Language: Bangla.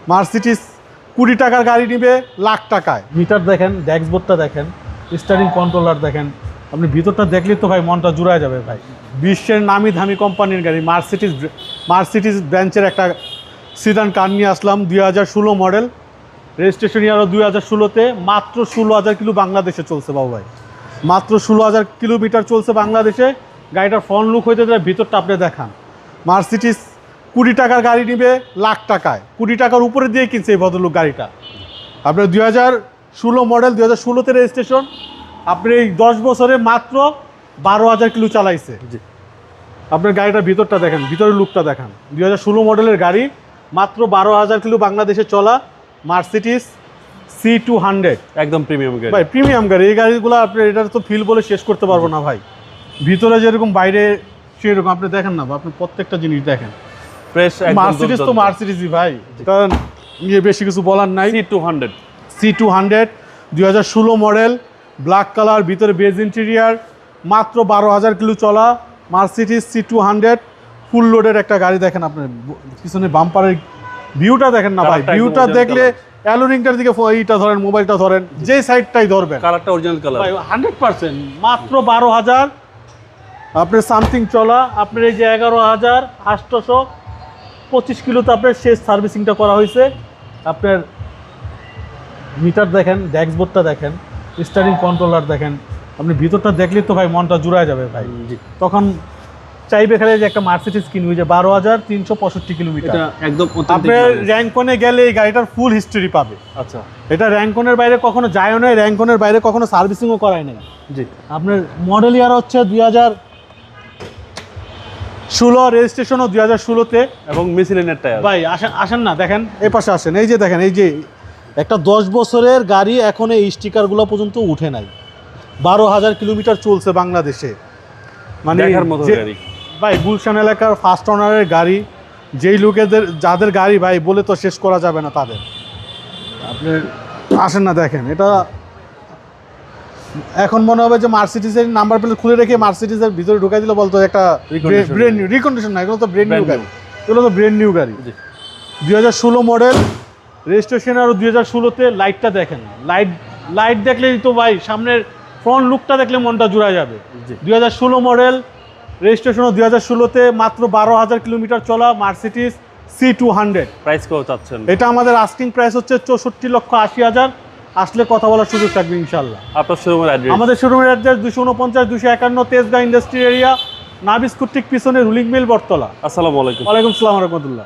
মার্সিডিজ 20 টাকার গাড়ি নিবে লাখ টাকায়। মিটার দেখেন, ড্যাশবোর্ডটা দেখেন, স্টারিং কন্ট্রোলার দেখেন, আপনি ভিতরটা দেখলেই তো ভাই মনটা জুড়ায় যাবে ভাই। বিশ্বের নামি দামি কোম্পানির গাড়ি মার্সিডিজ ব্রাঞ্চের একটা সিডান কার নিয়ে আসলাম 2016 মডেল, রেজিস্ট্রেশন ইয়ারও 2016-তে। মাত্র 16,000 কিলো বাংলাদেশে চলছে বাবু ভাই, মাত্র 16,000 কিলোমিটার চলছে বাংলাদেশে। গাড়িটার ফ্রন্ট লুক হইতে ভিতরটা আপনি দেখান। মার্সিডিজ 20 টাকার গাড়ি নিবে লাখ টাকায়, 20 টাকার উপরে দিয়ে কিনছে এই ভদ্রলোক গাড়িটা। আপনার 2016 মডেল, 2016-তে রেজিস্ট্রেশন। আপনি এই 10 বছরে মাত্র 12,000 কিলো চালাইছে। আপনার গাড়িটার ভিতরটা দেখেন, ভিতরের লুকটা দেখান। 2016 মডেলের গাড়ি, মাত্র 12,000 কিলো বাংলাদেশে চলা মার্সিডিজ C200, একদম প্রিমিয়াম গাড়ি ভাই। প্রিমিয়াম গাড়ি, এই গাড়িগুলো আপনি এটার তো ফিল বলে শেষ করতে পারবো না ভাই। ভিতরে যেরকম বাইরে সেরকম আপনি দেখেন না, আপনি প্রত্যেকটা জিনিস দেখেন ফ্রেশ। মার্সিডিজ তো মার্সিডিজই ভাই, কারণ বেশি কিছু বলার নাই। C200 2016 মডেল, ব্ল্যাক কালার, ভিতরে বেজ ইন্টেরিয়ার, মাত্র 12,000 কিলো চলা মার্সিডিজ C200 ফুল লোডের একটা গাড়ি। দেখেন আপনার পিছনে বাম্পারের ভিউটা দেখেন না ভাই, ভিউটা দেখলে অ্যালোরিংটার দিকে এইটা ধরেন, মোবাইলটা ধরেন, যে সাইডটাই ধরবেন, কালারটা অরিজিনাল কালার ভাই 100%। মাত্র 12,000 আপনার সামথিং চলা। আপনার এই যে 11,825 কিলোতে আপনার শেষ সার্ভিসিংটা করা হয়েছে। আপনার মিটার দেখেন, ড্যাশবোর্ডটা দেখেন, স্টারিং কন্ট্রোলার দেখেন, আপনি ভিতরটা দেখলেই তো ভাই মনটা জুড়ায় যাবে ভাই। তখন চাইবে খালি যে একটা মার্সিডিজ কিনবে, যে 12,365 কিলোমিটার। একদম আপনার র্যাঙ্কনে গেলে এই গাড়িটার ফুল হিস্ট্রি পাবে। আচ্ছা, এটা র্যাঙ্কনের বাইরে কখনো যায় নাই, র্যাঙ্কনের বাইরে কখনো সার্ভিসিংও করায় নাই। জি। আপনার মডেল ইয়ার হচ্ছে 2016, রেজিস্ট্রেশনও 2016-তে। এবং মিসেলিনের টায়ার ভাই আসেন না, দেখেন এই পাশে আসেন, এই যে দেখেন, এই যে একটা 10 বছরের গাড়ি, এখন এই স্টিকারগুলো পর্যন্ত উঠে নাই। 12,000 কিলোমিটার চলছে বাংলাদেশে, মানে দেখার মতো গাড়ি ভাই। গুলশান এলাকার ফার্স্ট ওনারের গাড়ি, যেই লোকেদের যাদের গাড়ি ভাই বলে তো শেষ করা যাবে না তাদের। আপনি আসেন না, দেখেন এটা। এখন মনে হবে যে মার্সিডিজের নাম্বার প্লেট খুলে রেখে মার্সিডিজের ভিতরে ঢুকাই দিলে বলতো একটা ব্র্যান্ড নিউ। রিকন্ডিশন না, এগুলো তো ব্র্যান্ড নিউ গাড়ি, এগুলো তো ব্র্যান্ড নিউ গাড়ি। 2016 মডেল, রেজিস্ট্রেশন আরও 2016-তে। লাইটটা দেখেন, লাইট দেখলেই তো ভাই সামনের ফ্রন্ট লুকটা দেখলে মনটা জুড়া যাবে। 2016 মডেল, রেজিস্ট্রেশনও 2016-তে। মাত্র 12,000 কিলোমিটার চলা মার্সিডিজ C200। প্রাইস কত চাচ্ছেন? এটা আমাদের আস্কিং প্রাইস হচ্ছে 64,80,000। আসলে কথা বলার সুযোগ থাকবে ইনশাল্লাহ। আপনার শোরুমের অ্যাড্রেস? আমাদের শোরুমের অ্যাড্রেস 249-251 তেজগাঁ ইন্ডাস্ট্রি এরিয়া, নাবিস কুট্টিক পিছনে রুলিং মিল, বটতলা। আসসালামু আলাইকুম। ওয়ালাইকুম আসসালাম রহমতুল্লাহ।